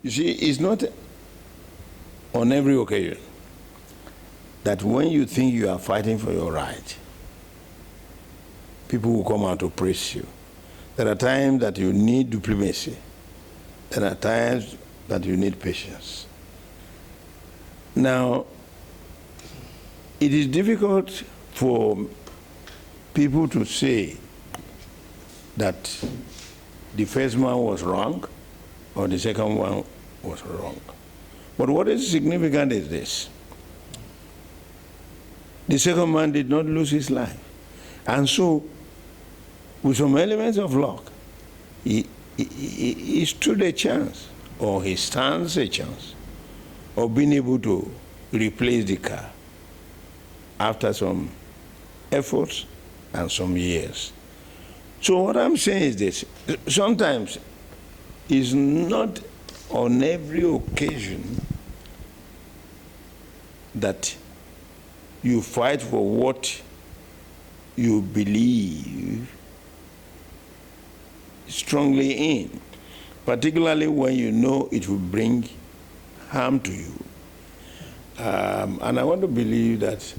You see, it's not on every occasion that when you think you are fighting for your right, people will come out to praise you. There are times that you need diplomacy. There are times that you need patience. Now, it is difficult for people to say that the first man was wrong or the second one was wrong. But what is significant is this. The second man did not lose his life. And so, with some elements of luck, he stood a chance, or he stands a chance, of being able to replace the car after some efforts and some years. So what I'm saying is this. Sometimes it's not on every occasion that you fight for what you believe strongly in, particularly when you know it will bring harm to you. And I want to believe that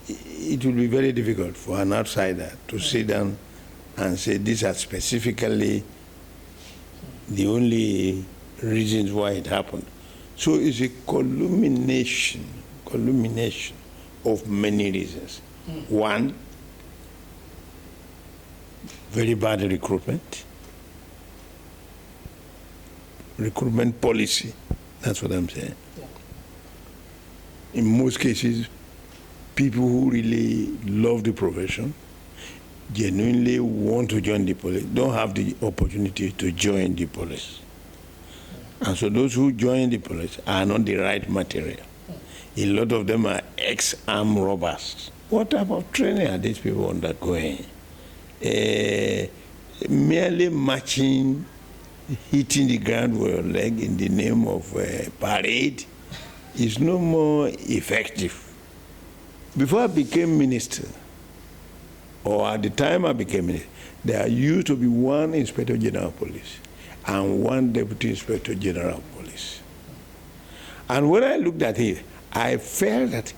it will be very difficult for an outsider to sit down and say these are specifically the only reasons why it happened. So it's a culmination of many reasons. One, very bad recruitment policy, that's what I'm saying. Yeah. In most cases, people who really love the profession, genuinely want to join the police, don't have the opportunity to join the police. And so those who join the police are not the right material. A lot of them are ex-armed robbers. What type of training are these people undergoing? Merely marching, hitting the ground with your leg in the name of parade is no more effective. Before I became minister, or at the time I became minister, there used to be one Inspector General of Police and one Deputy Inspector General of Police. And when I looked at it, I felt that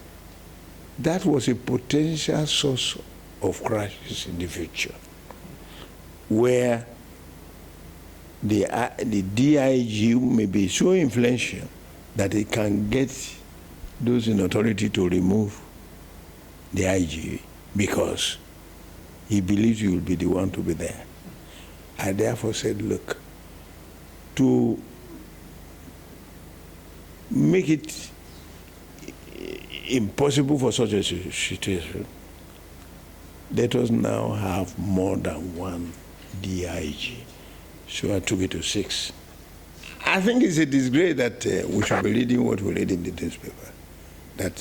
that was a potential source of crisis in the future, where the DIG may be so influential that it can get those in authority to remove the IG because he believes he will be the one to be there. I therefore said, look, to make it impossible for such a situation, let us now have more than one DIG. So I took it to 6. I think it's a disgrace that we should be reading what we read in the newspaper, that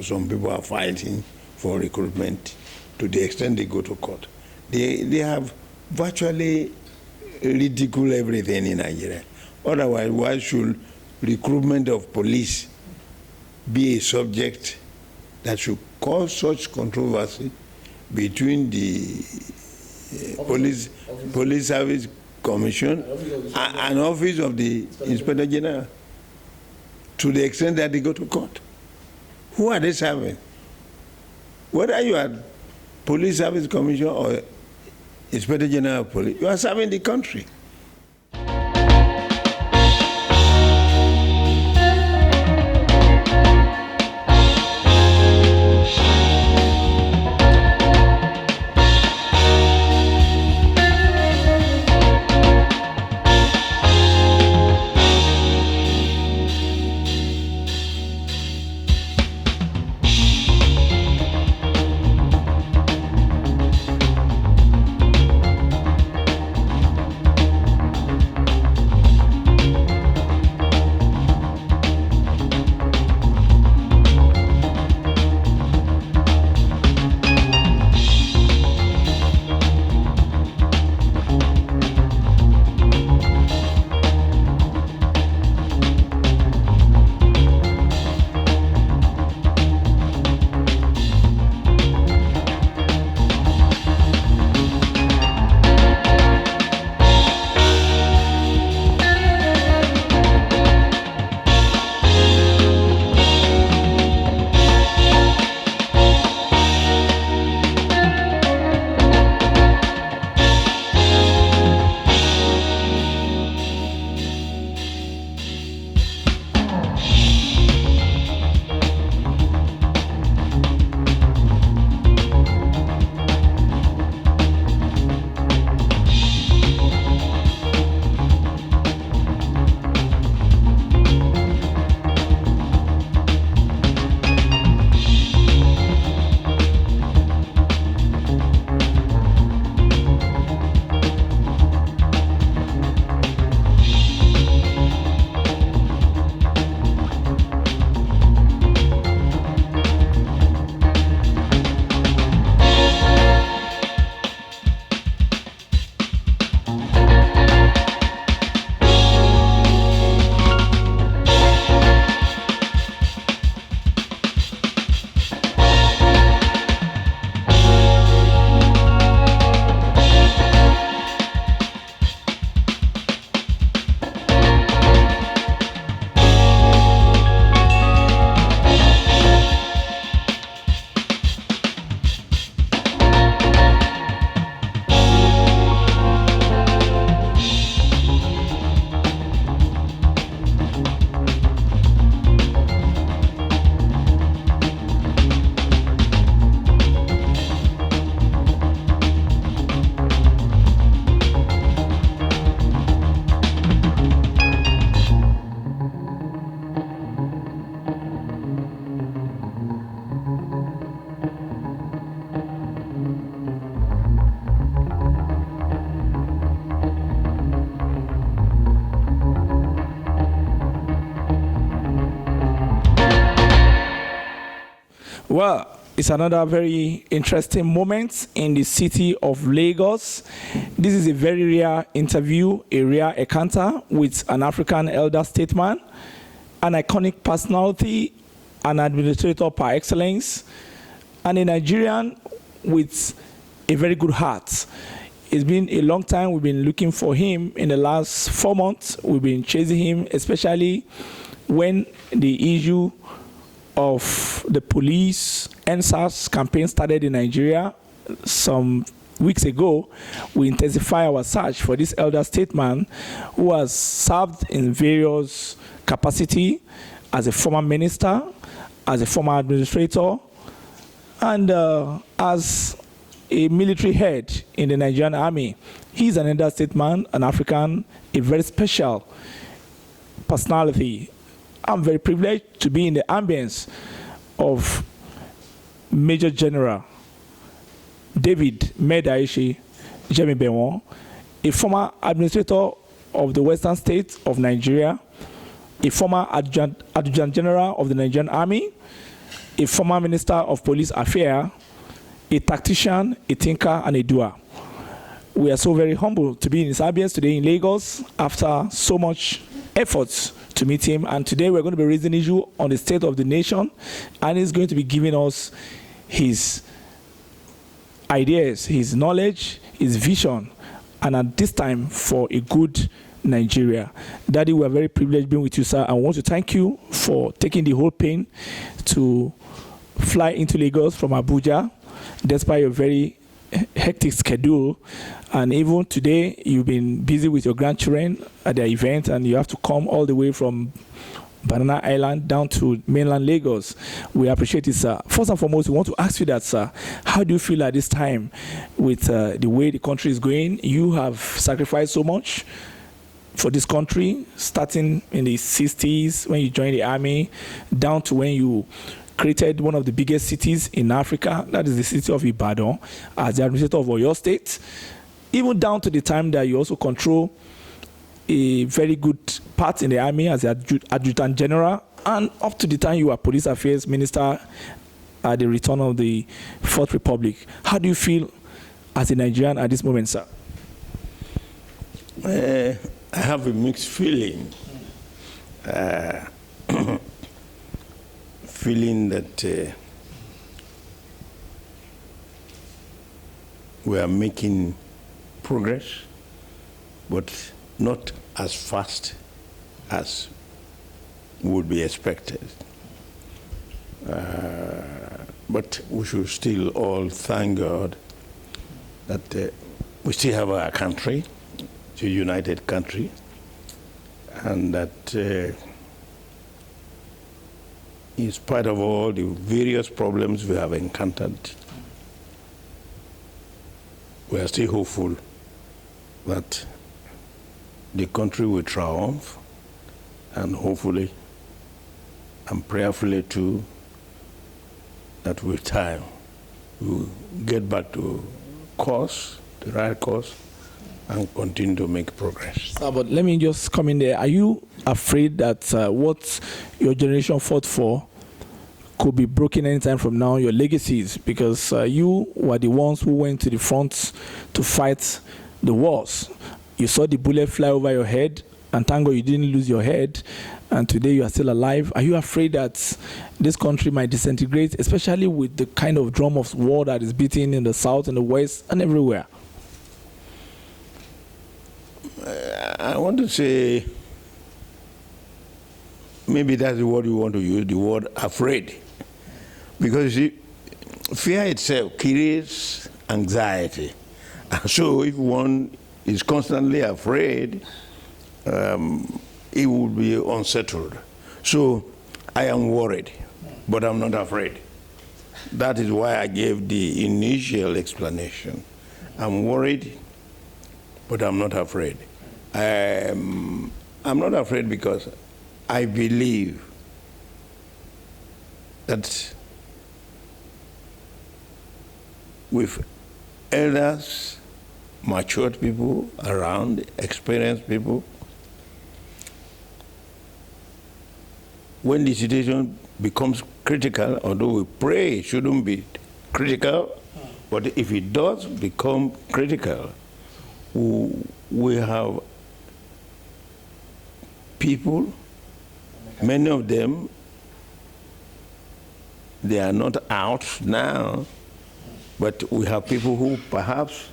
some people are fighting for recruitment to the extent they go to court. They have virtually ridiculed everything in Nigeria. Otherwise, why should recruitment of police be a subject that should cause such controversy between the Police Service Commission and Office of the Inspector General, to the extent that they go to court? Who are they serving? Whether you are Police Service Commission or Inspector General of Police, you are serving the country. Well, it's another very interesting moment in the city of Lagos. This is a very rare interview, a rare encounter with an African elder statesman, an iconic personality, an administrator par excellence, and a Nigerian with a very good heart. It's been a long time. We've been looking for him. In the last 4 months, we've been chasing him, especially when the issue of the police ENDSARS campaign started in Nigeria some weeks ago. We intensify our search for this elder statesman who has served in various capacity as a former minister, as a former administrator, and as a military head in the Nigerian army. He's an elder statesman, an African, a very special personality. I'm very privileged to be in the ambience of Major General David Medayese Jemibewon, a former administrator of the Western State of Nigeria, a former Adjutant General of the Nigerian Army, a former Minister of Police Affairs, a tactician, a thinker, and a doer. We are so very humble to be in his ambience today in Lagos after so much efforts to meet him. And today we're going to be raising an issue on the state of the nation, and he's going to be giving us his ideas, his knowledge, his vision, and at this time for a good Nigeria. Daddy, we are very privileged being with you, sir. I want to thank you for taking the whole pain to fly into Lagos from Abuja, despite your very hectic schedule. And even today, you've been busy with your grandchildren at the event, and you have to come all the way from Banana Island down to mainland Lagos. We appreciate it, sir. First and foremost, we want to ask you that, sir, how do you feel at this time with the way the country is going? You have sacrificed so much for this country, starting in the 60s when you joined the army, down to when you created one of the biggest cities in Africa, that is the city of Ibadan, as the administrator of Oyo State, even down to the time that you also control a very good part in the army as the Adjutant General, and up to the time you were Police Affairs Minister at the return of the Fourth Republic. How do you feel as a Nigerian at this moment, sir? I have a mixed feeling. Feeling that we are making progress, but not as fast as would be expected. But we should still all thank God that we still have our country, it's a united country, and that in spite of all the various problems we have encountered, we are still hopeful that the country will triumph, and hopefully and prayerfully too, that with time we'll get back to course, the right course, and continue to make progress. But let me just come in there. Are you afraid that what your generation fought for could be broken anytime from now, your legacies? Because you were the ones who went to the front to fight the wars. You saw the bullet fly over your head, and thank God you didn't lose your head, and today you are still alive. Are you afraid that this country might disintegrate, especially with the kind of drum of war that is beating in the south and the west and everywhere? I want to say, maybe that's the word you want to use, the word afraid. Because you see, fear itself creates anxiety. So if one is constantly afraid, it will be unsettled. So I am worried, but I'm not afraid. That is why I gave the initial explanation. I'm worried, but I'm not afraid. I'm not afraid because I believe that with elders, matured people around, experienced people, when the situation becomes critical, although we pray it shouldn't be critical, but if it does become critical, we have people, many of them, they are not out now, but we have people who perhaps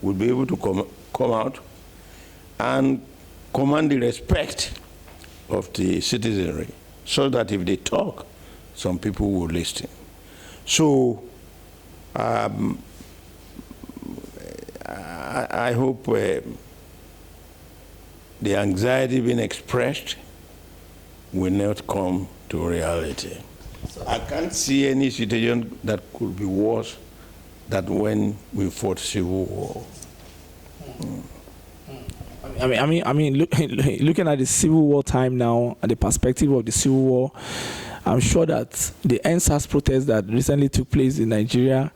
will be able to come out and command the respect of the citizenry, so that if they talk, some people will listen. So I hope the anxiety being expressed will not come to reality. I can't see any situation that could be worse than when we fought civil war. Looking at the Civil War time now, and the perspective of the Civil War, I'm sure that the ENDSARS protests that recently took place in Nigeria,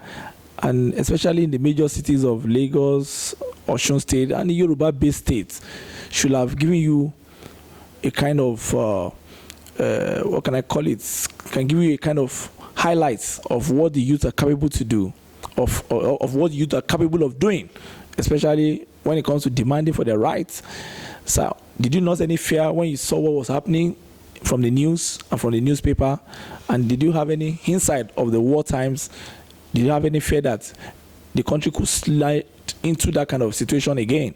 and especially in the major cities of Lagos, Oyo State, and the Yoruba-based states, should have given you a kind of, what can I call it, can give you a kind of highlights of what the youth are capable to do, of what youth are capable of doing, especially when it comes to demanding for their rights. So did you not any fear when you saw what was happening from the news and from the newspaper? And did you have any insight of the war times? Did you have any fear that the country could slide into that kind of situation again?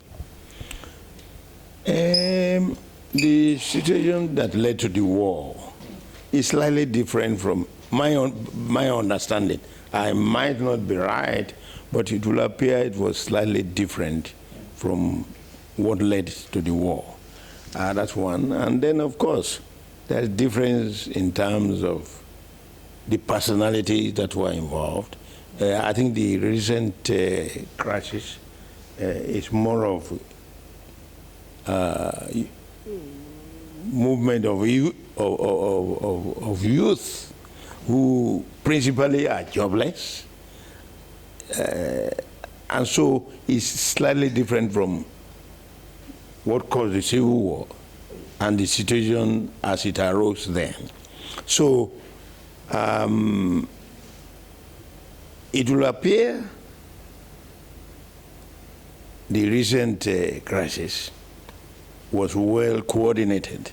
The situation that led to the war is slightly different from my understanding. I might not be right, but it will appear it was slightly different from what led to the war. That's one. And then, of course, there's difference in terms of the personalities that were involved. I think the recent crisis is more of movement of youth who principally are jobless. And so it's slightly different from what caused the Civil War and the situation as it arose then. So it will appear the recent crisis was well coordinated,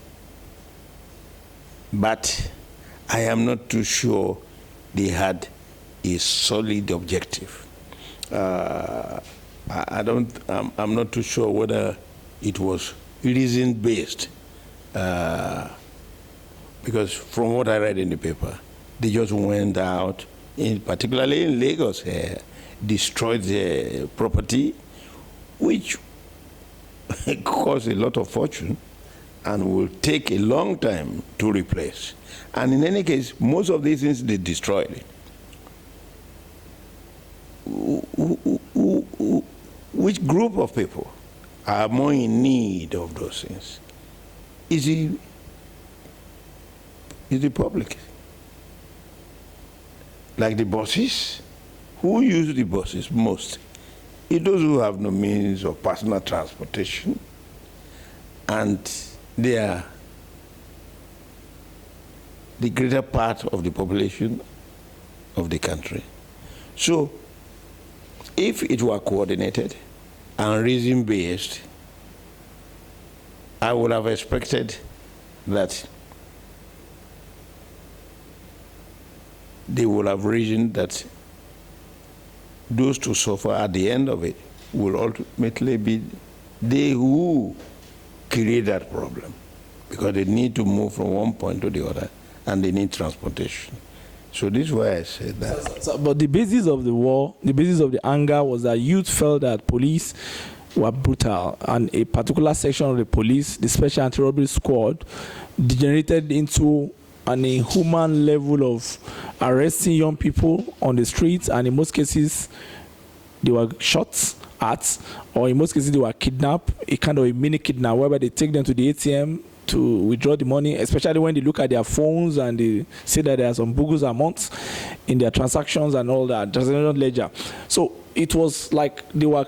but I am not too sure they had a solid objective. I'm not too sure whether it was reason-based, because from what I read in the paper, they just went out, particularly in Lagos, destroyed their property, which cost a lot of fortune and will take a long time to replace. And in any case, most of these things they destroyed. Which group of people are more in need of those things? Is the public? Like the buses? Who use the buses most? It's those who have no means of personal transportation, and they are the greater part of the population of the country. So if it were coordinated and reason-based, I would have expected that they would have reasoned that those to suffer at the end of it will ultimately be they who create that problem, because they need to move from one point to the other and they need transportation. So this is why I said that. But the basis of the war, the basis of the anger was that youth felt that police were brutal, and a particular section of the police, the Special Anti-Robbery Squad, degenerated into an inhuman level of arresting young people on the streets, and in most cases they were shot at, or in most cases they were kidnapped, a kind of a mini kidnap whereby they take them to the ATM to withdraw the money, especially when they look at their phones and they say that there are some bogus amounts in their transactions and all that, transaction ledger. So it was like they were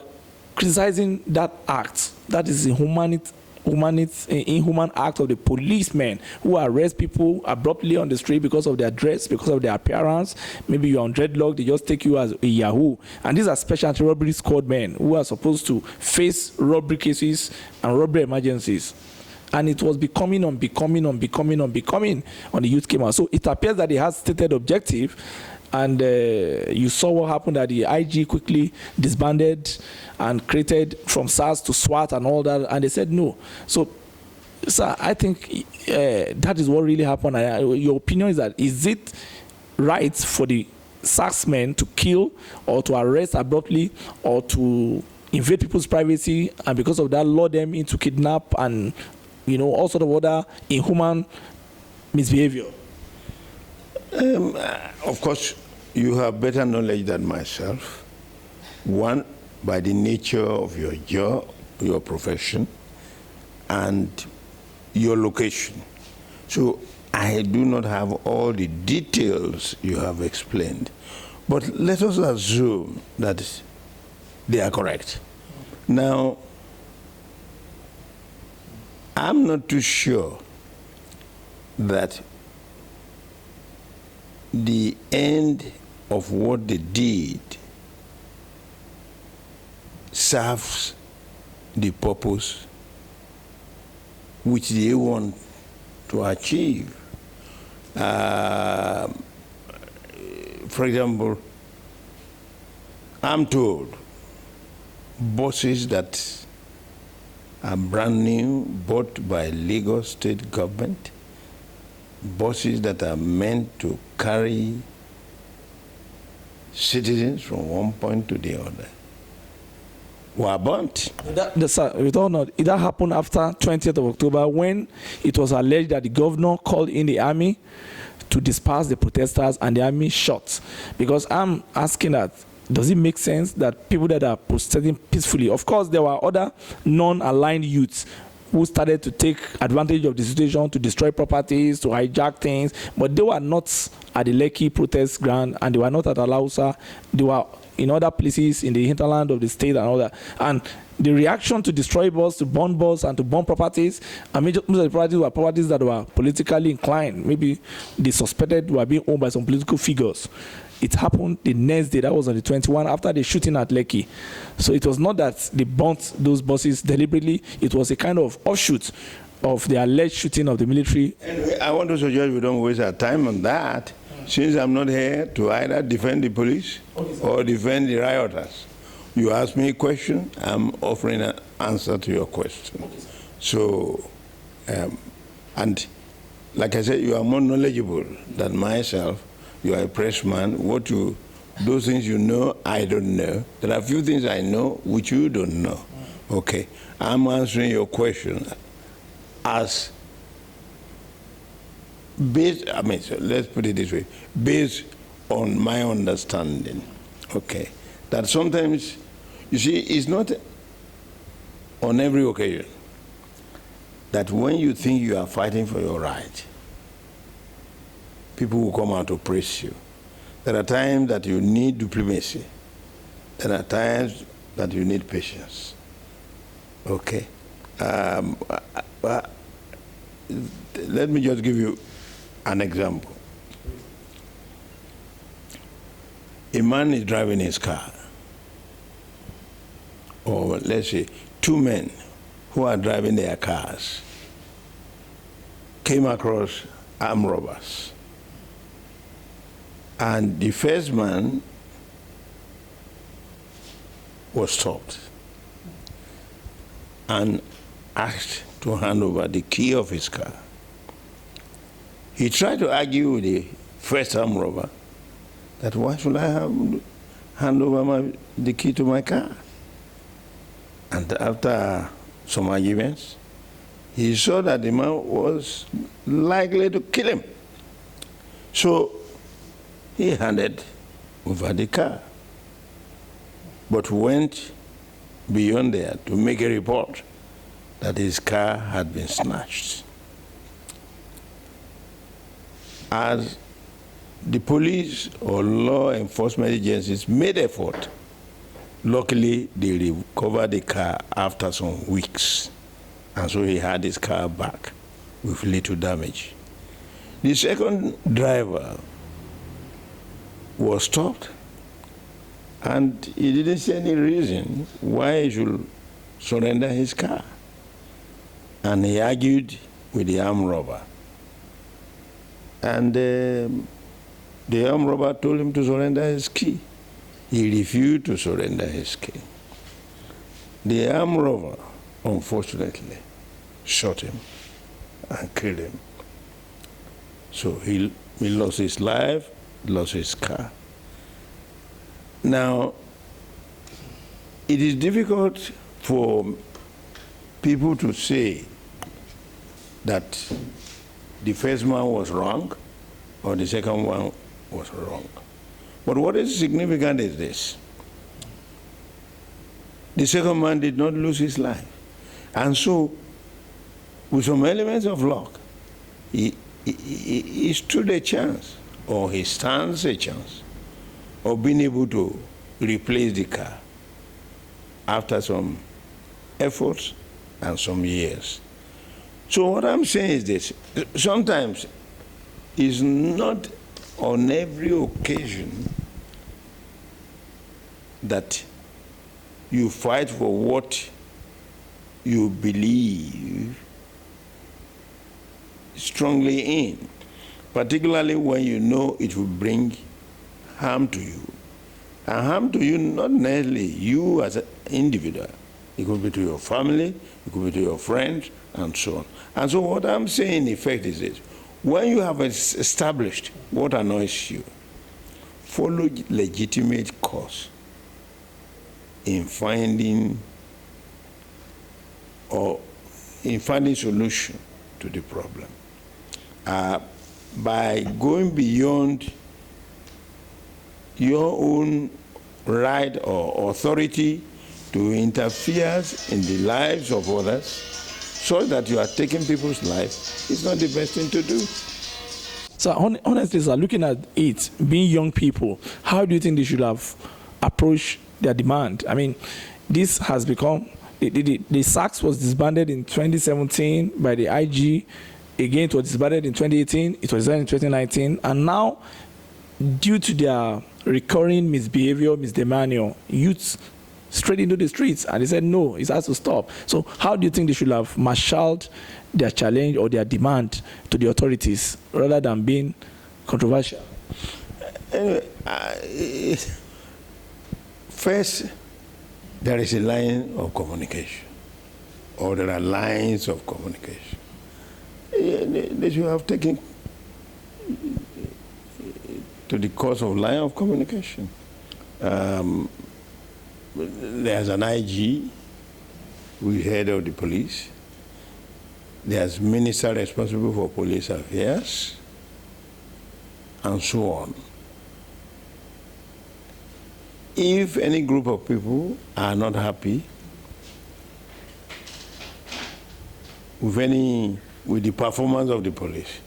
criticizing that act. That is inhumanity inhuman act of the policemen who arrest people abruptly on the street because of their dress, because of their appearance. Maybe you're on dreadlock, they just take you as a Yahoo. And these are special anti-robbery squad men who are supposed to face robbery cases and robbery emergencies. And it was becoming on the youth came out. So it appears that they had stated objective, and you saw what happened, that the IG quickly disbanded and created from SARS to SWAT and all that, and they said no. So, sir, I think that is what really happened. Your opinion is that, is it right for the SARS men to kill or to arrest abruptly or to invade people's privacy, and because of that lure them into kidnap and all sort of other inhuman misbehavior? Of course, you have better knowledge than myself. One, by the nature of your job, your profession, and your location. So I do not have all the details you have explained. But let us assume that they are correct. Now, I'm not too sure that the end of what they did serves the purpose which they want to achieve. For example, I'm told buses that are brand new, bought by Lagos State government, buses that are meant to carry citizens from one point to the other, were burnt. We don't know. That happened after 20th of October, when it was alleged that the governor called in the army to disperse the protesters and the army shot. Because I'm asking that, does it make sense that people that are protesting peacefully, of course there were other non-aligned youths who started to take advantage of the situation to destroy properties, to hijack things, but they were not at the Lekki protest ground, and they were not at Alausa. They were in other places in the hinterland of the state and all that. And the reaction to destroy bus, to burn bus, and to burn properties, and most of the properties were properties that were politically inclined. Maybe they suspected were being owned by some political figures. It happened the next day, that was on the 21st, after the shooting at Lekki. So it was not that they burnt those buses deliberately, it was a kind of offshoot of the alleged shooting of the military. Anyway, I want to suggest we don't waste our time on that, since I'm not here to either defend the police or defend the rioters. You ask me a question, I'm offering an answer to your question. So, and like I said, you are more knowledgeable than myself. You are a pressman. Those things you know, I don't know. There are a few things I know which you don't know. Okay, I'm answering your question as based, so let's put it this way, based on my understanding, okay, that sometimes, you see, it's not on every occasion that when you think you are fighting for your right, people will come out to praise you. There are times that you need diplomacy. There are times that you need patience. Okay? Let me just give you an example. A man is driving his car, or let's say 2 men who are driving their cars came across armed robbers. And the first man was stopped and asked to hand over the key of his car. He tried to argue with the first armed robber that why should I hand over the key to my car? And after some arguments, he saw that the man was likely to kill him. So he handed over the car, but went beyond there to make a report that his car had been snatched. As the police or law enforcement agencies made effort, luckily they recovered the car after some weeks. And so he had his car back with little damage. The second driver was stopped, and he didn't see any reason why he should surrender his car. And he argued with the armed robber. And the armed robber told him to surrender his key. He refused to surrender his key. The armed robber, unfortunately, shot him and killed him. So he lost his life, lost his car. Now, it is difficult for people to say that the first man was wrong or the second one was wrong. But what is significant is this. The second man did not lose his life. And so, with some elements of luck, he stood a chance, or he stands a chance, of being able to replace the car after some efforts and some years. So what I'm saying is this. Sometimes it's not on every occasion that you fight for what you believe strongly in, particularly when you know it will bring harm to you. And harm to you, not necessarily you as an individual. It could be to your family, it could be to your friends, and so on. And so what I'm saying in effect is this. When you have established what annoys you, follow legitimate cause in finding solution to the problem. By going beyond your own right or authority to interfere in the lives of others so that you are taking people's lives, is not the best thing to do. So honestly, sir, looking at it, being young people, how do you think they should have approached their demand? I mean, this has become, the SACS was disbanded in 2017 by the IG. Again, it was disbanded in 2018, it was done in 2019, and now, due to their recurring misbehavior, misdemeanor, youths straight into the streets, and they said, no, it has to stop. So how do you think they should have marshaled their challenge or their demand to the authorities rather than being controversial? Anyway, first, there is a line of communication, or there are lines of communication. They should have taken to the course of line of communication. There's an IG, we head of the police. There's minister responsible for police affairs, and so on. If any group of people are not happy with the performance of the police,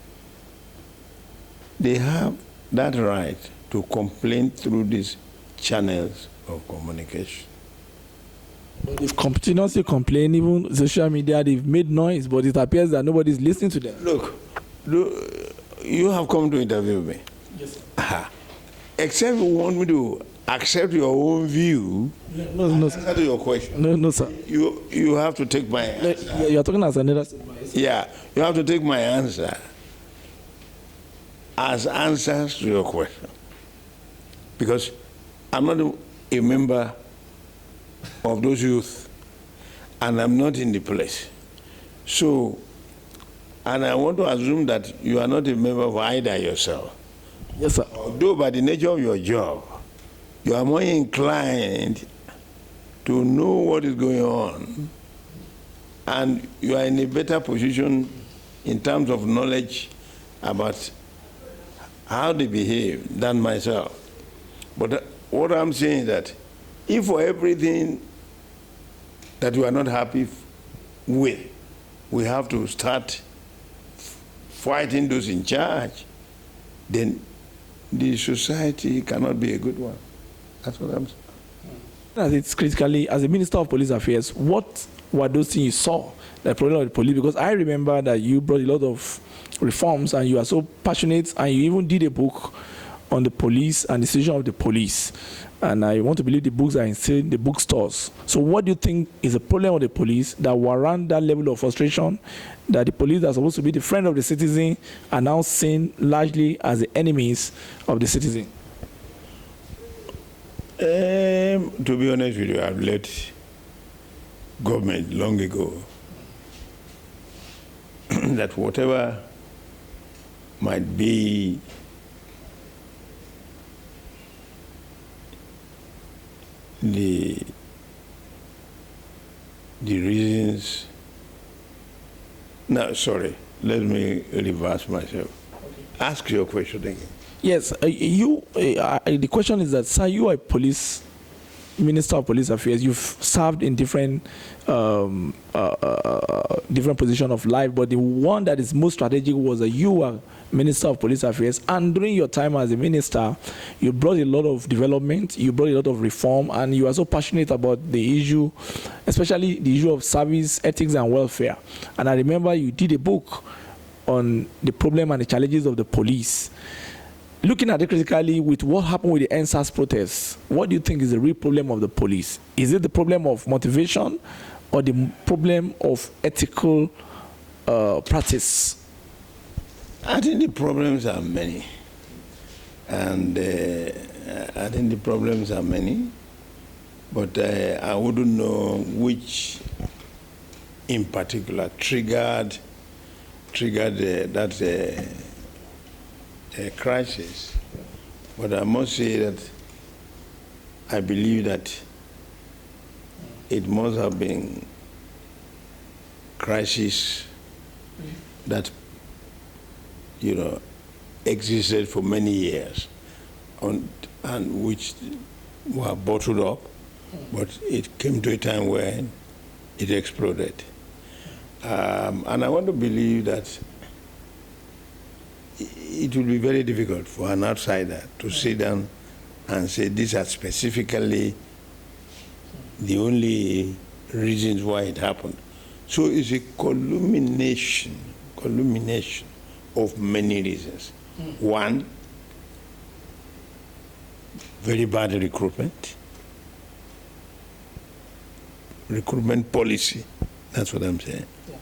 they have that right to complain through these channels of communication. But they've continuously complained, even social media, they've made noise, but it appears that nobody's listening to them. Look, you have come to interview me. Yes, sir. Except you want me to accept your own view, no, sir. Answer to your question. No, sir. You have to take my answer. You're talking as another statement. Yeah, you have to take my answer as answers to your question. Because I'm not a member of those youth, and I'm not in the place. So, and I want to assume that you are not a member of either yourself. Yes, sir. Although by the nature of your job, you are more inclined to know what is going on, and you are in a better position in terms of knowledge about how they behave than myself. But what I'm saying is that if for everything that we are not happy with, we have to start fighting those in charge, then the society cannot be a good one. That's what I'm saying. It's critically, as a Minister of Police Affairs, what what those things you saw, the problem of the police? Because I remember that you brought a lot of reforms and you are so passionate, and you even did a book on the police and the situation of the police. And I want to believe the books are still in the bookstores. So what do you think is the problem of the police that warrant that level of frustration, that the police are supposed to be the friend of the citizen are now seen largely as the enemies of the citizen? To be honest with you, I've left government long ago. That whatever might be the reasons. No, sorry. Let me reverse myself. Okay. Ask your question again. Yes, the question is that, sir, you are a police Minister of Police Affairs. You've served in different different positions of life, but the one that is most strategic was that you are Minister of Police Affairs, and during your time as a minister, you brought a lot of development, you brought a lot of reform, and you are so passionate about the issue, especially the issue of service, ethics, and welfare. And I remember you did a book on the problem and the challenges of the police. Looking at it critically with what happened with the ENDSARS protests, what do you think is the real problem of the police? Is it the problem of motivation or the problem of ethical practice? I think the problems are many. And I think the problems are many, but I wouldn't know which in particular triggered that crisis. But I must say that I believe that it must have been crisis that, you know, existed for many years and which were bottled up, but it came to a time when it exploded. And I want to believe that it will be very difficult for an outsider to sit down and say these are specifically the only reasons why it happened. So it's a culmination of many reasons. One, very bad recruitment policy, that's what I'm saying. Yeah.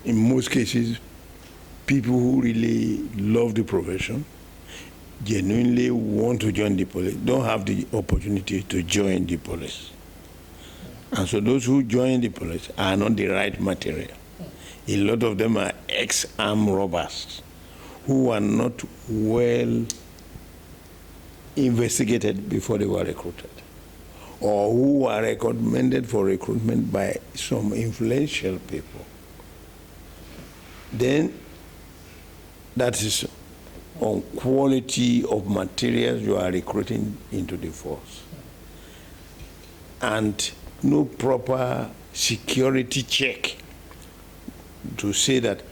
In most cases, people who really love the profession, genuinely want to join the police, don't have the opportunity to join the police. And so those who join the police are not the right material. A lot of them are ex-armed robbers who are not well investigated before they were recruited, or who are recommended for recruitment by some influential people. Then that is on quality of materials you are recruiting into the force. And no proper security check to say that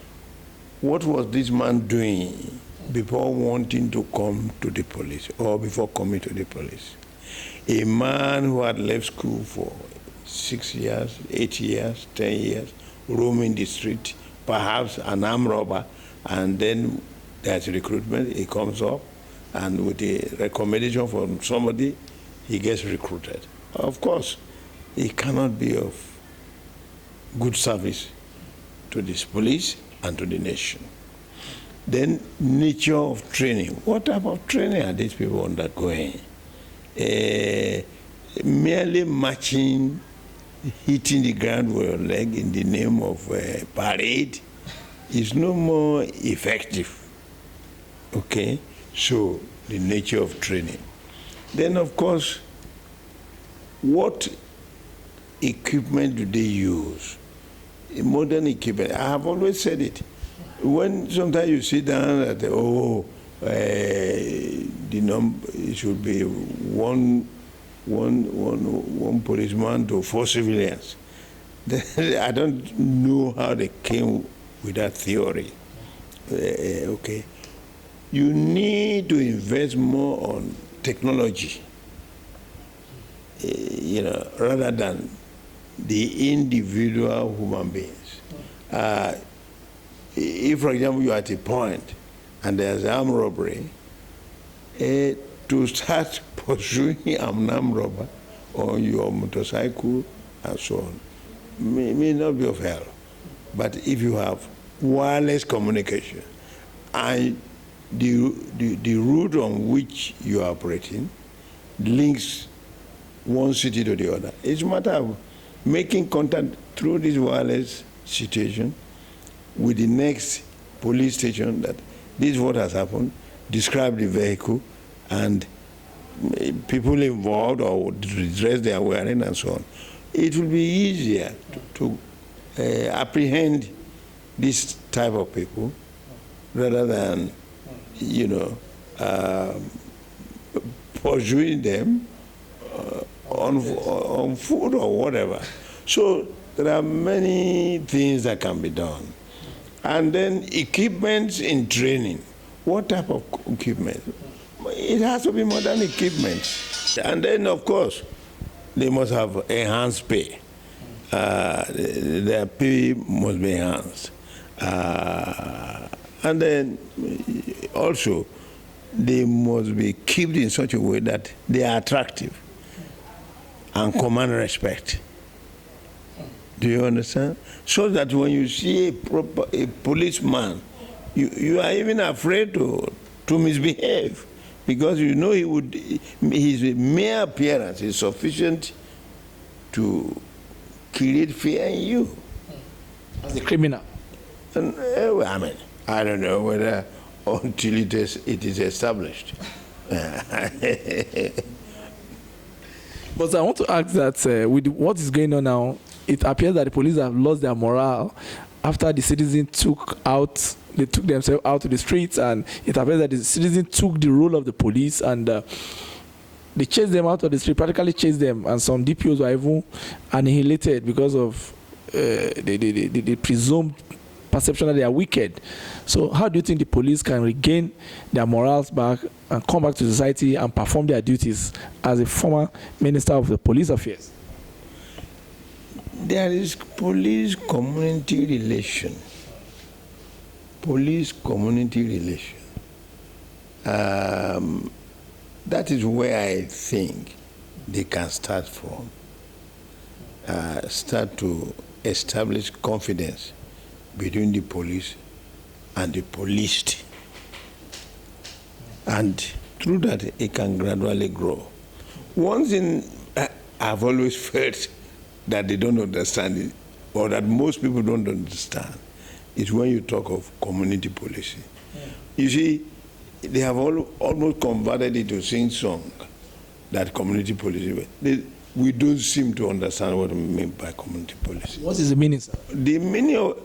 what was this man doing before wanting to come to the police or before coming to the police. A man who had left school for 6 years, 8 years, 10 years, roaming the street, perhaps an armed robber, and then there's recruitment, he comes up, and with a recommendation from somebody, he gets recruited. Of course, he cannot be of good service to this police and to the nation. Then nature of training. What type of training are these people undergoing? Merely marching, hitting the ground with your leg in the name of parade is no more effective. Okay, so the nature of training. Then, of course, what equipment do they use? Modern equipment. I have always said it. When sometimes you sit down at the number, it should be one policeman to 4 civilians. I don't know how they came with that theory. Okay. You need to invest more on technology, rather than the individual human beings. If, for example, you are at a point and there's armed robbery, to start pursuing an armed robber on your motorcycle and so on may not be of help. But if you have wireless communication and the route on which you are operating links one city to the other, it's a matter of making contact through this wireless situation with the next police station that this is what has happened, describe the vehicle, and people involved or the dress they are wearing and so on. It will be easier to apprehend this type of people rather than, pursuing them on foot or whatever. So there are many things that can be done. And then equipment in training. What type of equipment? It has to be modern equipment. And then, of course, they must have enhanced pay. Their pay must be enhanced. And then also, they must be kept in such a way that they are attractive and command respect. Do you understand? So that when you see a policeman, you are even afraid to misbehave, because you know his mere appearance is sufficient to create fear in you. As a criminal. And, I don't know whether until it is established. But I want to ask that with what is going on now, it appears that the police have lost their morale after the citizens took themselves out to the streets, and it appears that the citizens took the role of the police and they chased them out of the street, practically chased them, and some DPOs were even annihilated because of the presumed perception that they are wicked. So how do you think the police can regain their morals back and come back to society and perform their duties as a former Minister of the Police Affairs? There is police-community relation. Police-community relation. That is where I think they can start from. Start to establish confidence between the police and the policed. And through that, it can gradually grow. One thing I've always felt that they don't understand it, or that most people don't understand, is when you talk of community policing. Yeah. You see, they have almost converted it to sing-song, that community policing. We don't seem to understand what we mean by community policing. What is the meaning, sir? The meaning of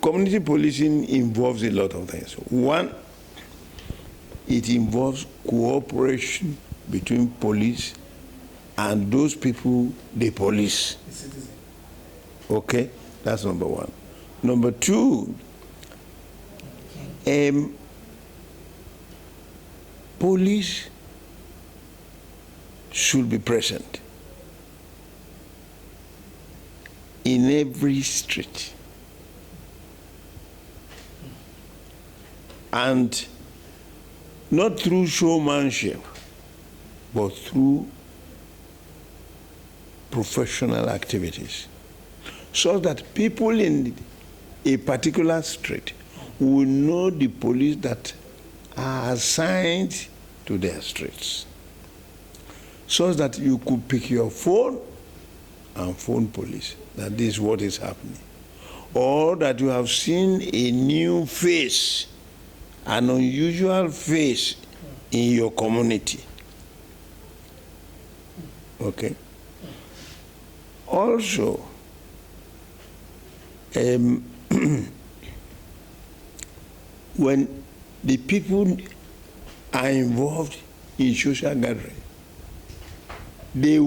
community policing involves a lot of things. One, it involves cooperation between police and those people they police. Okay, that's number one. Number two, police should be present in every street. And not through showmanship, but through professional activities, so that people in a particular street will know the police that are assigned to their streets, so that you could pick your phone and phone police that this is what is happening, or that you have seen a new face, an unusual face in your community. Okay. Also, when the people are involved in social gathering, they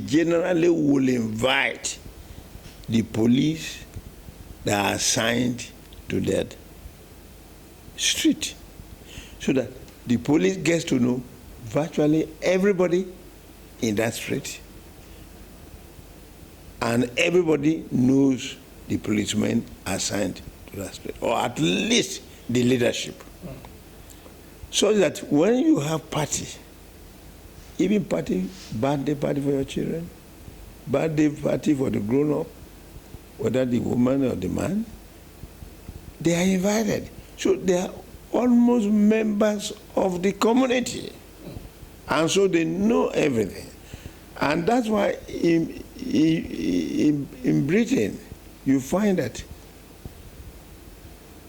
generally will invite the police that are assigned to that street, so that the police gets to know virtually everybody in that street and everybody knows the policemen assigned to that street, or at least the leadership. So that when you have party, even party, birthday party for your children, birthday party for the grown-up, whether the woman or the man, they are invited. So they are almost members of the community. And so they know everything. And that's why in Britain, you find that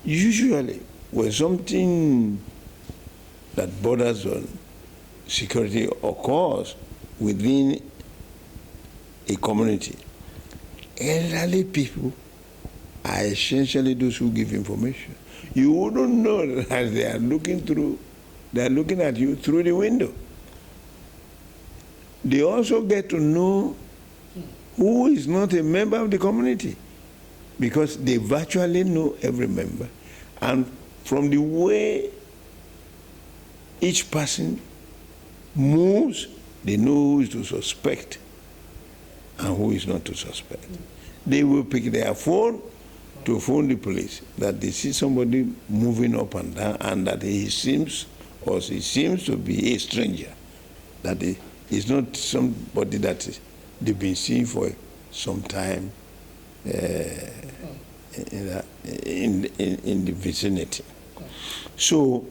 usually when something that borders on security occurs within a community, elderly people are essentially those who give information. You wouldn't know that they are looking at you through the window. They also get to know who is not a member of the community, because they virtually know every member. And from the way each person moves, they know who is to suspect and who is not to suspect. They will pick their phone to phone the police that they see somebody moving up and down, and that he seems or she seems to be a stranger, that he is not somebody that they've been seeing for some time in the vicinity. So,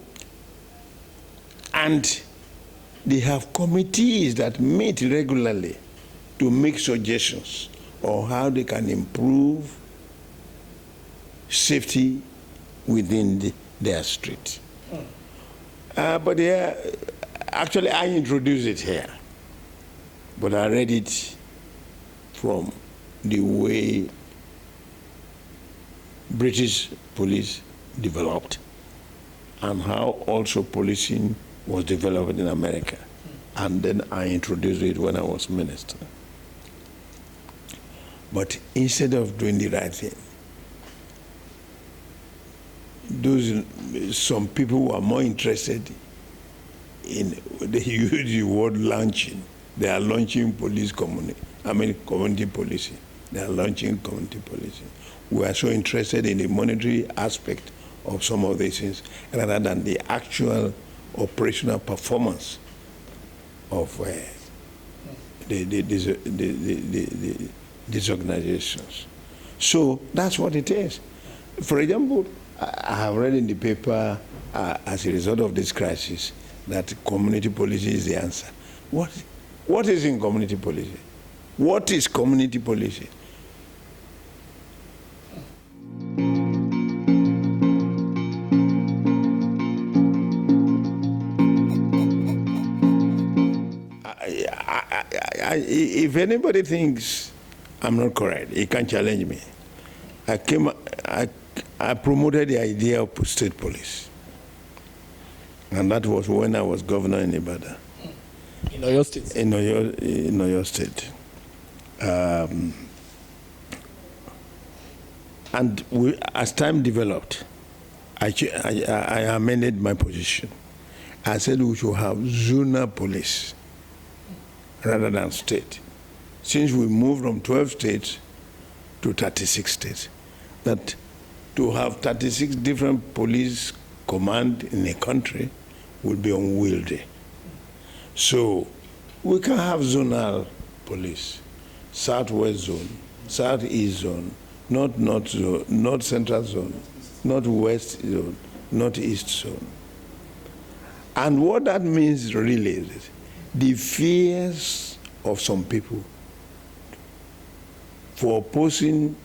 and they have committees that meet regularly to make suggestions on how they can improve safety within their street. But actually I introduced it here, but I read it from the way British police developed and how also policing was developed in America. And then I introduced it when I was minister. But instead of doing the right thing, some people were more interested in, they use the word launching. They are launching community policing. They are launching community policing. We are so interested in the monetary aspect of some of these things rather than the actual operational performance of these organizations. So that's what it is. For example, I have read in the paper as a result of this crisis that community policing is the answer. What is in community policing? What is community policing? If anybody thinks I'm not correct, he can challenge me. I promoted the idea of state police. And that was when I was governor in Ibadan. In Oyo State? In Oyo State. And as time developed, I amended my position. I said we should have zonal police rather than state. Since we moved from 12 states to 36 states, that to have 36 different police command in a country would be unwieldy. So we can have zonal police, southwest zone, southeast zone, north zone, north central zone, northwest zone, northeast zone. And what that means really is the fears of some people for opposing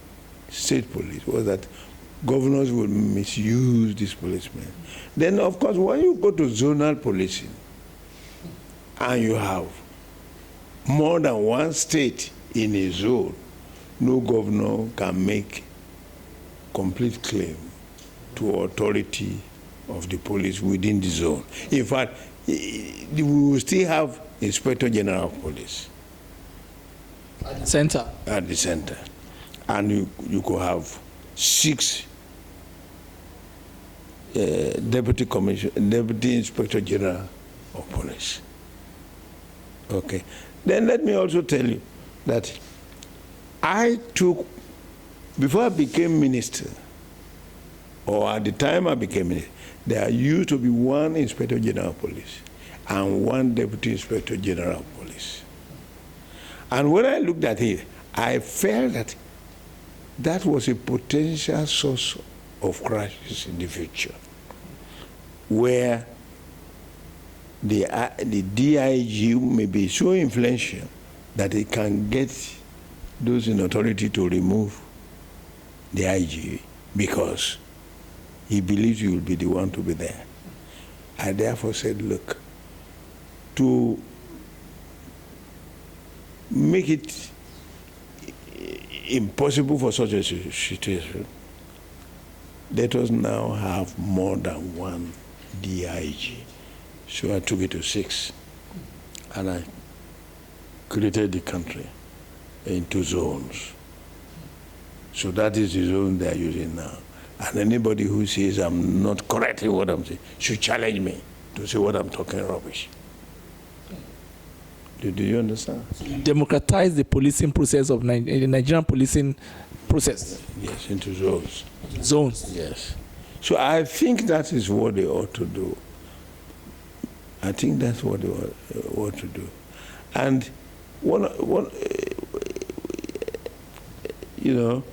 state police was that governors would misuse these policemen. Then, of course, when you go to zonal policing and you have more than one state in a zone, no governor can make complete claim to authority of the police within the zone. In fact, we will still have Inspector General of Police. At the center? At the center. And you could have 6 Deputy Inspector General of Police. Okay. Then let me also tell you that before I became minister, or at the time I became minister, there used to be one Inspector General of Police and one Deputy Inspector General of Police. And when I looked at it, I felt that that was a potential source of crisis in the future, where the DIG may be so influential that it can get those in authority to remove the IG because he believes you will be the one to be there. I therefore said, look, to make it impossible for such a situation, let us now have more than one DIG. So I took it to 6, and I created the country into zones. So that is the zone they are using now. And anybody who says I'm not correct in what I'm saying should challenge me to say what I'm talking rubbish. Do you understand? Democratize the policing process of the Nigerian policing process. Yes, into zones. Zones. Yes. So I think that is what they ought to do. I think that's what they ought to do. And one you know,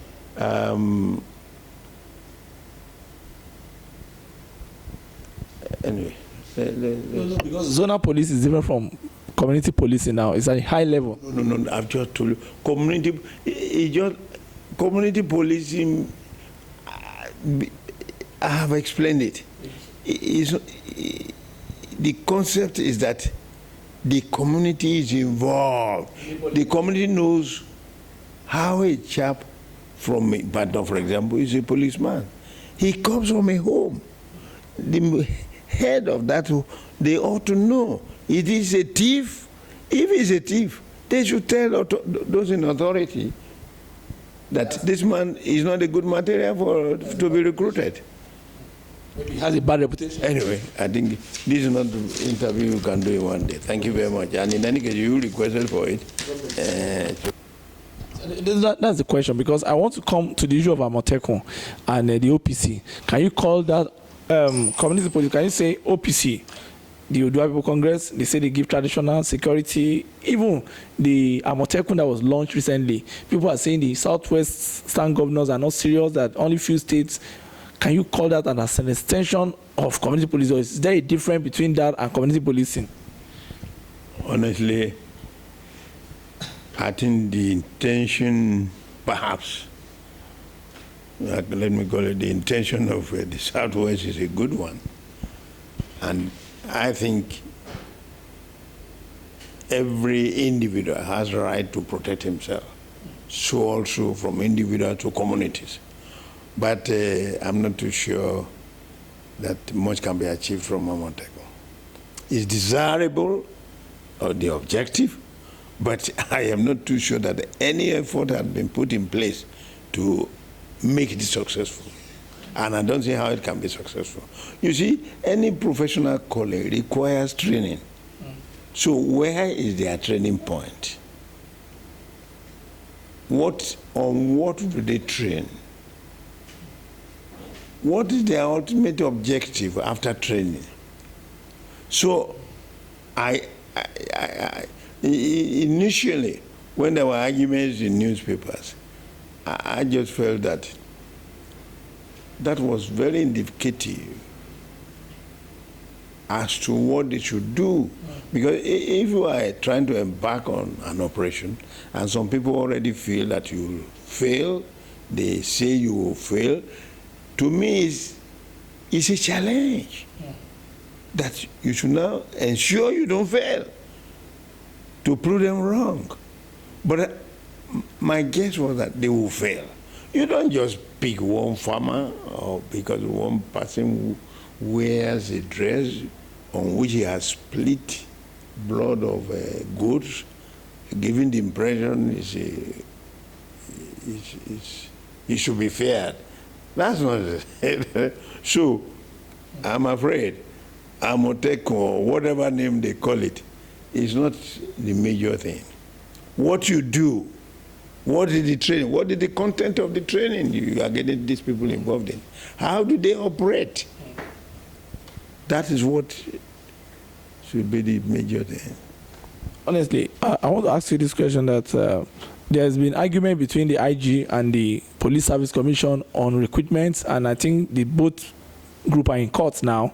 anyway. No, because zonal police is different from community policing now. It's at a high level. No, I've just told you. Community policing, I have explained it. The concept is that the community is involved. The community knows how a chap from Ibadan, for example, is a policeman. He comes from a home. The head of that, they ought to know. It is a thief. If he's a thief, they should tell those in authority that this man is not a good material to be recruited. Maybe he has a bad reputation. Anyway, I think this is not the interview you can do in one day. Thank you very much. And in any case, you requested for it. That's the question, because I want to come to the issue of Amotekun and the OPC. Can you call that community police? Can you say OPC, the Odua People Congress, they say they give traditional security, even the Amotekun that was launched recently, people are saying the Southwest stand governors are not serious, that only few states. Can you call that as an extension of community police, or is there a difference between that and community policing? Honestly, I think the intention, perhaps, let me call it, the intention of the Southwest is a good one. And I think every individual has a right to protect himself. So also from individual to communities. But I'm not too sure that much can be achieved from Amotekun. It's desirable, or the objective, but I am not too sure that any effort has been put in place to make it successful. And I don't see how it can be successful. You see, any professional calling requires training. So where is their training point? On what do they train? What is their ultimate objective after training? So initially, when there were arguments in newspapers, I just felt that was very indicative as to what they should do. Because if you are trying to embark on an operation, and some people already feel that you will fail, they say you will fail, to me it's a challenge that you should now ensure you don't fail, to prove them wrong. But my guess was that they will fail. You don't just pick one farmer, or because one person wears a dress on which he has split blood of goats, giving the impression he should be feared. That's not it. So I'm afraid Amotekun, or whatever name they call it, is not the major thing. What you do What is the training? What is the content of the training you are getting these people involved in? How do they operate? That is what should be the major thing. Honestly, I want to ask you this question that there has been argument between the IG and the Police Service Commission on recruitment, and I think the both group are in court now.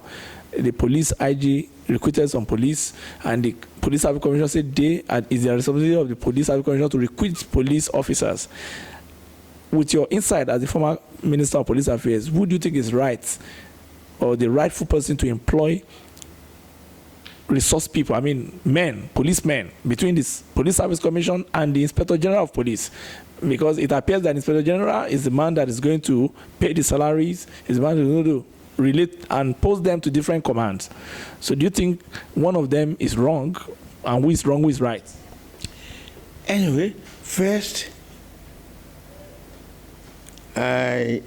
The police IG recruited some police, and the Police Service Commission said it's the responsibility of the Police Service Commission to recruit police officers. With your insight as the former Minister of Police Affairs, who do you think is right, or the rightful person to employ resource people, I mean men, policemen, between this Police Service Commission and the Inspector General of Police? Because it appears that Inspector General is the man that is going to pay the salaries, is the man who is going to relate and post them to different commands. So do you think one of them is wrong, and who is wrong, who is right? Anyway, first, I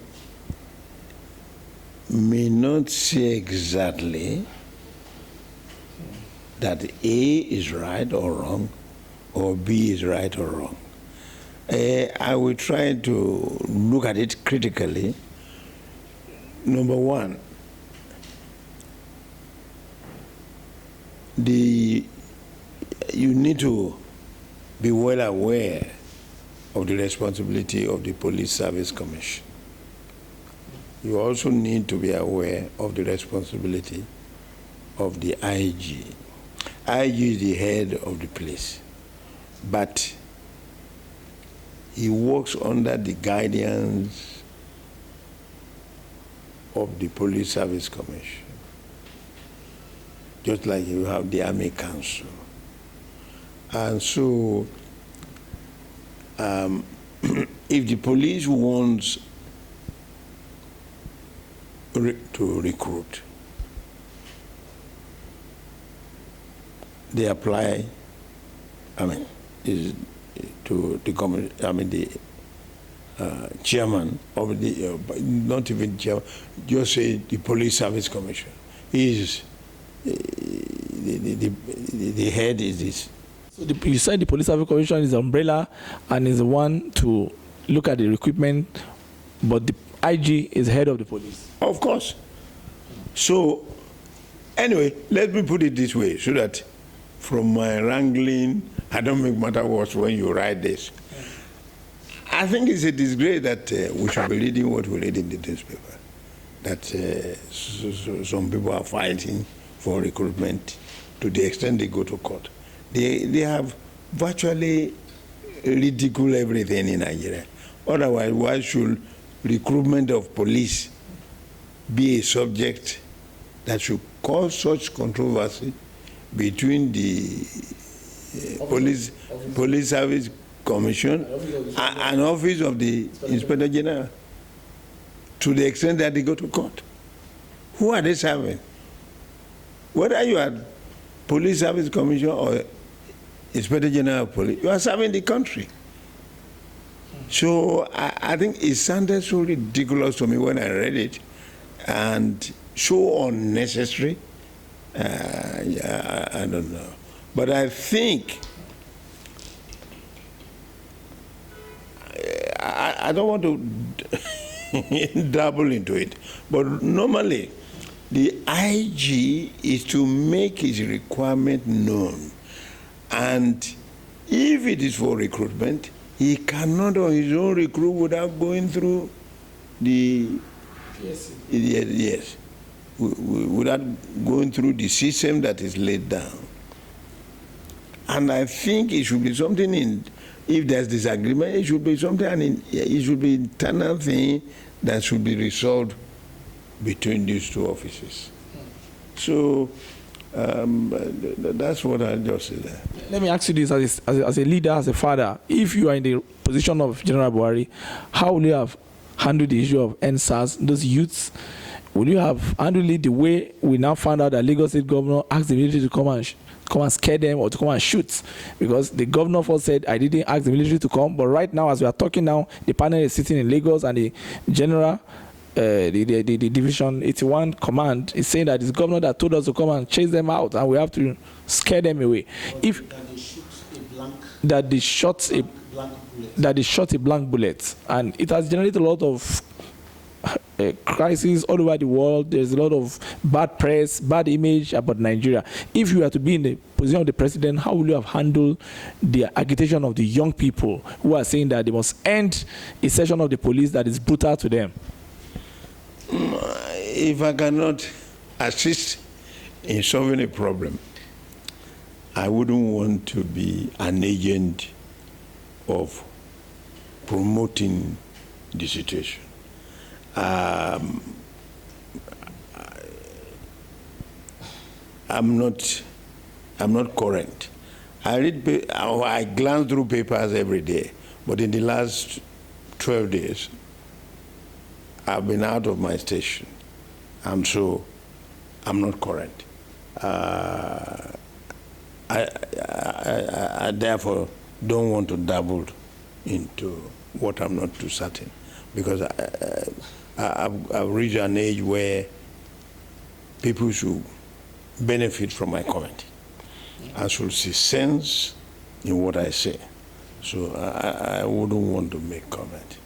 may not say exactly that A is right or wrong, or B is right or wrong. I will try to look at it critically. Number one, you need to be well aware of the responsibility of the Police Service Commission. You also need to be aware of the responsibility of the IG. IG is the head of the police, but he works under the guidance of the Police Service Commission, just like you have the Army Council. And so, if the police wants to recruit, they apply, to the chairman of the, not even chairman, just say the Police Service Commission. The head is this. So you said the Police Service Commission is the umbrella and is the one to look at the recruitment, but the IG is head of the police. Of course. So anyway, let me put it this way, so that from my wrangling, I don't make matter worse when you write this. I think it's a disgrace that we should be reading what we read in the newspaper, that some people are fighting for recruitment to the extent they go to court. They have virtually ridiculed everything in Nigeria. Otherwise, why should recruitment of police be a subject that should cause such controversy between the Police Service Commission and Office of the Inspector General, to the extent that they go to court? Who are they serving? Whether you are Police Service Commission or Inspector General of Police, you are serving the country. So I think it sounded so ridiculous to me when I read it, and so unnecessary. I don't know. But I think, I don't want to dabble into it, but normally the IG is to make his requirement known. And if it is for recruitment, he cannot on his own recruit without going through the, yes, without going through the system that is laid down. And I think it should be something if there's disagreement, it should be something, it should be an internal thing that should be resolved between these two offices. So that's what I just said. Let me ask you this, as a leader, as a father, if you are in the position of General Buhari, how will you have handled the issue of ENDSARS, those youths? Will you have handled it the way we now found out that Lagos State governor asked the military to come and scare them or to come and shoot? Because the governor first said, I didn't ask the military to come, but right now, as we are talking now, the panel is sitting in Lagos, and the general, the Division 81 command is saying that it's the governor that told us to come and chase them out, and we have to scare them away. If that they shot a that they shot a blank bullet, and it has generated a lot of crises all over the world. There's a lot of bad press, bad image about Nigeria. If you were to be in the position of the president, how will you have handled the agitation of the young people who are saying that they must end a session of the police that is brutal to them? If I cannot assist in solving a problem, I wouldn't want to be an agent of promoting the situation. I'm not current. I glance through papers every day, but in the last 12 days, I've been out of my station, and so I'm not current. I therefore don't want to dabble into what I'm not too certain, because I've reached an age where people should benefit from my comment. I should see sense in what I say. So I wouldn't want to make comment.